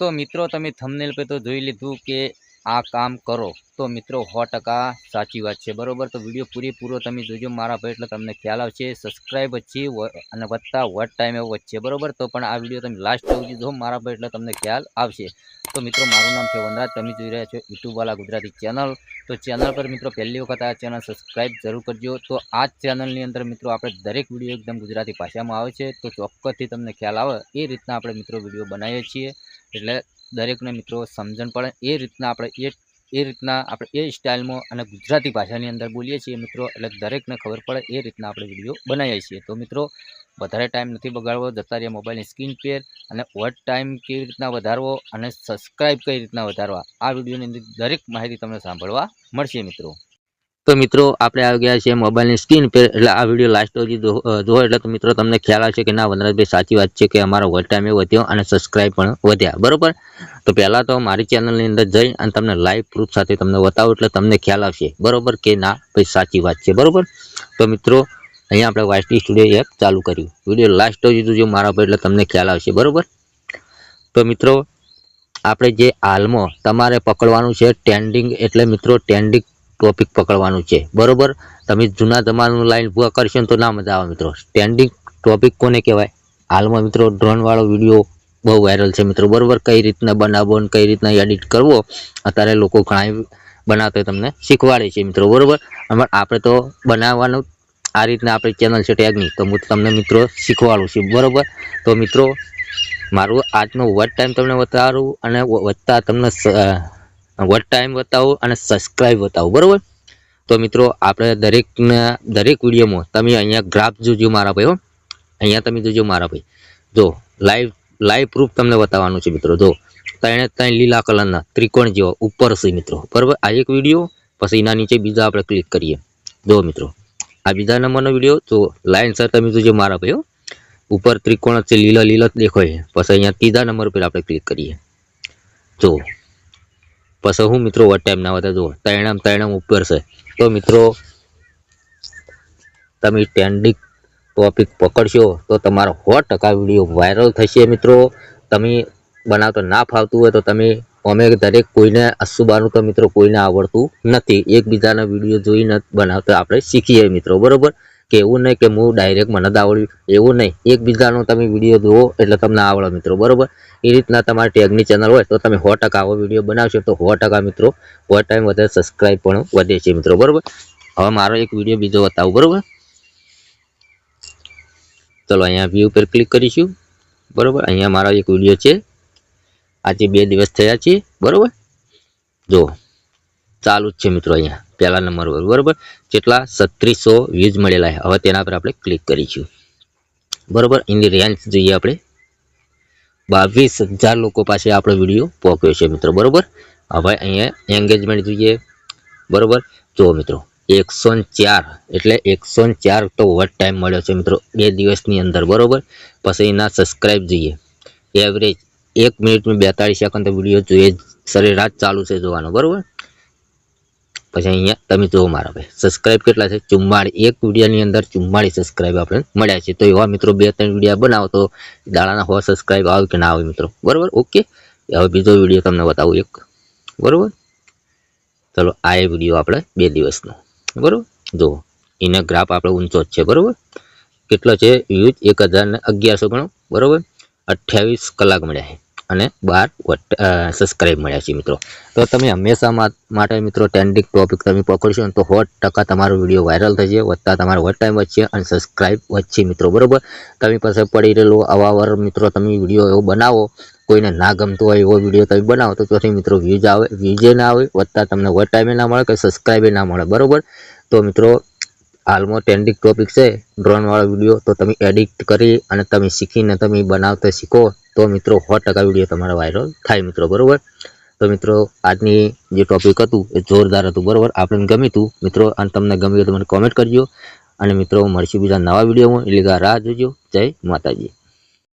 तो मित्रों तमे थंबनेल पे तो જોઈ લીધું કે આ કામ કરો તો મિત્રો 100% સાચી વાત છે બરોબર। તો વિડિયો પૂરેપૂરો તમે જોજો મારા ભાઈ એટલે તમને ખ્યાલ આવશે। સબસ્ક્રાઇબ વચ્ચે અને વત્તા વોટ ટાઈમ એવો વચ્ચે બરોબર। તો પણ આ વિડિયો તમે લાસ્ટ સુધી જો મારા ભાઈ એટલે તમને ખ્યાલ આવશે। તો મિત્રો મારું નામ છે વનરાજ, તમે જોઈ રહ્યા છો યુટ્યુબ વાલા ગુજરાતી ચેનલ। તો ચેનલ પર મિત્રો પહેલી વખત આ ચેનલ સબસ્ક્રાઇબ જરૂર કરજો। તો આ ચેનલની અંદર મિત્રો આપણે દરેક વિડિયો એકદમ ગુજરાતી ભાષામાં આવે છે, તો ચોક્કસથી તમને ખ્યાલ આવે એ રીતના આપણે મિત્રો વિડિયો બનાવીએ છીએ। એટલે દરેકને મિત્રો સમજણ પડે એ રીતના આપણે એ સ્ટાઇલમાં અને ગુજરાતી ભાષાની અંદર બોલીએ છીએ મિત્રો, એટલે દરેકને ખબર પડે એ રીતના આપણે વિડીયો બનાવીએ છીએ। તો મિત્રો વધારે ટાઈમ નથી બગાડવો, જતા રહ્યા મોબાઈલની સ્ક્રીન પર અને વોચ ટાઈમ કેવી રીતના વધારવો અને સબસ્ક્રાઇબ કઈ રીતના વધારવા આ વિડીયોની અંદર દરેક માહિતી તમને સાંભળવા મળશે મિત્રો। तो मित्रों आपणे આવી ગયા છે મોબાઈલની સ્ક્રીન પર, એટલે આ વિડિયો લાસ્ટ સુધી જો એટલે તો મિત્રો તમને ખ્યાલ આવશે કે ના વનરાજભાઈ સાચી વાત છે કે અમારો વોચ ટાઈમ એ વધ્યો અને સબસ્ક્રાઇબ પણ વધ્યા બરોબર। તો પહેલા તો મારી ચેનલની અંદર જઈ અને તમને લાઈવ પ્રૂફ સાથે તમને બતાવું એટલે તમને ખ્યાલ આવશે બરોબર કે ના ભાઈ સાચી વાત છે બરોબર। તો મિત્રો અહીંયા આપણે વાયટી સ્ટુડિયો એપ ચાલુ કર્યું, વિડિયો લાસ્ટ સુધી જોજો મારા પર એટલે તમને ખ્યાલ આવશે બરોબર। તો મિત્રો આપણે જે હાલમાં તમારે પકડવાનું છે ટ્રેન્ડિંગ, એટલે મિત્રો ટ્રેન્ડિંગ टॉपिक पकड़वानुं छे बरोबर। तमे जूना जमानानुं लाइन पूरा करशो तो ना मजा आवे मित्रों। ट्रेंडिंग टॉपिक कोने कहेवाय? हालमां मित्रों ड्रोन वाळो विडियो बहु वायरल छे मित्रों बरोबर। कई रीतना बनावो अने कई रीतना एडिट करवो अत्यारे लोको घणा बनावता तमने शीखवाडे छे मित्रों बरोबर। अने आपणे तो बनाववानुं आ रीतना आपणी चेनल छे टेगनी, तो हूँ तमने मित्रों शीखवाडुं छुं बरोबर। तो मित्रों मारो आजनो वॉच टाइम तमने बतावुं अने वत्ता तमने वॉच टाइम बतावो अने सब्सक्राइब बतावो बरोबर। तो मित्रों आपणे दरेक विडियो में तमे अहींया ग्राफ जोजो मारा भाई हो, अहींया तमे जोजो मारा भाई, जो लाइव प्रूफ तमने बताववानुं छे मित्रों। जो त्रण लीला कलरना त्रिकोण जेवा उपर छे मित्रों बरोबर। आ एक विडियो पछी एना नीचे बीजा आपणे क्लिक करीए। जो मित्रों आ बीजा नंबरनो विडियो जो लाइन सर तमे जोजो मारा भाई हो, उपर त्रिकोण छे लीला लीला देखाय। पछी अहींया तीजा नंबर पर आपणे क्लिक करीए। जो पछी हूँ मित्रों वॉच टाइम ना बता जो त्रणम ऊपर से। तो मित्रों तमे ट्रेंडिंग टॉपिक पकड़शो तो तमारो 100% विडियो वायरल थशे मित्रों। तमे बनावता ना फावतुं होय तो तमे अमे दरेक कोईने असूबानुं तो मित्रों कोईने आवडतुं नथी। एकबीजाना विडियो जोईने बनावता आपणे शीखीए मित्रों बरोबर। के एवुं नहीं कि हूँ डायरेक्ट मने ज आवड्युं एवुं नहीं, एकबीजानो तमे विडियो जोवो एटले तमने आवडे मित्रों बरोबर। ए रीतना तमारी टेगनी चेनल होय तो तमे 100% आवो विडियो बनावशो तो 100% मित्रों वॉच टाइम वधे, सब्सक्राइब पण वधे छे मित्रों बरोबर। हवे मारो एक विडियो बीजो बतावुं बरोबर। चलो अहींया व्यू पर क्लिक करीशुं बरोबर। अहींया मारो एक विडियो छे, आजे 2 दिवस थया छे बरोबर। जो चालू ज छे मित्रों अहींया पहला नंबर पर बरोबर। जेटला 3600 व्यूज मळेला छे। हवे तेना पर आपणे क्लिक करीशुं बरोबर। एनी रेंज जोईए आपणे 22,000 लोको पासे आपणो विडियो पहोंच्यो छे मित्रों बरोबर। हवे अहींया एंगेजमेंट जोईए बरोबर। जो मित्रों 104 एटले 104 तो वॉच टाइम मळ्यो छे मित्रों 2 दिवसनी अंदर बरोबर। पछी एना सब्सक्राइब जोईए एवरेज 1 मिनिट में 42 सेकंड तो विडियो जोईए सरेराश चालू छे जोवानो बरोबर। पछी अहींया तमे जो मारा भाई सब्सक्राइब केटला छे 44, एक विडियोनी अंदर 44 सब्सक्राइब आपणे मळ्या छे। तो एवा मित्रों 2-3 विडियो बनावो तो दाडाना 100 सब्सक्राइब आवे के ना आवे मित्रों बरोबर। ओके हवे बीजो विडियो तमने बतावुं एक बरोबर। चलो आ विडियो आपणे 2 दिवसनो बरोबर। जो एनो ग्राफ आपणे ऊंचो ज छे बरोबर। केटलो छे व्यूज 1100 गणो बरोबर। 28 कलाक मळ्या छे અને 12 સબસ્ક્રાઇબ મળ્યા છે મિત્રો। તો તમે હંમેશા માટે મિત્રો ટ્રેન્ડિંગ ટોપિક તમે પકડશો તો 100% તમારો વિડીયો વાયરલ થશે, વધતા તમારો વોચ ટાઈમ વધશે અને સબસ્ક્રાઇબ વધશે મિત્રો બરોબર। તમે પાસે પડી રહેલો અવાવર મિત્રો તમે વિડીયો એવો બનાવો, કોઈને ના ગમતો હોય એવો વિડીયો તમે બનાવો તો ત્યાંથી મિત્રો વ્યૂઝ ના આવે, વધતા તમને વોચ ટાઈમ ના મળે કે સબસ્ક્રાઇબ ના મળે બરોબર। તો મિત્રો हालमां ट्रेंडिंग टॉपिक है ड्रोन वाला विडियो, तो तमे एडिट करी अने तमे शीखीने तमे बनावता शीखो तो मित्रों 100% विडियो तमारा वायरल थाय मित्रों बरोबर। तो मित्रों आजनी जे टॉपिक हतुं ए जोरदार हतुं बरोबर। आपने गम्युं मित्रों अने तमने गम्युं तो मने कॉमेंट करजो अने मित्रों मळीशुं बीजा नवा विडियोमां, એટલે કે રાહ જોજો। जय माताजी।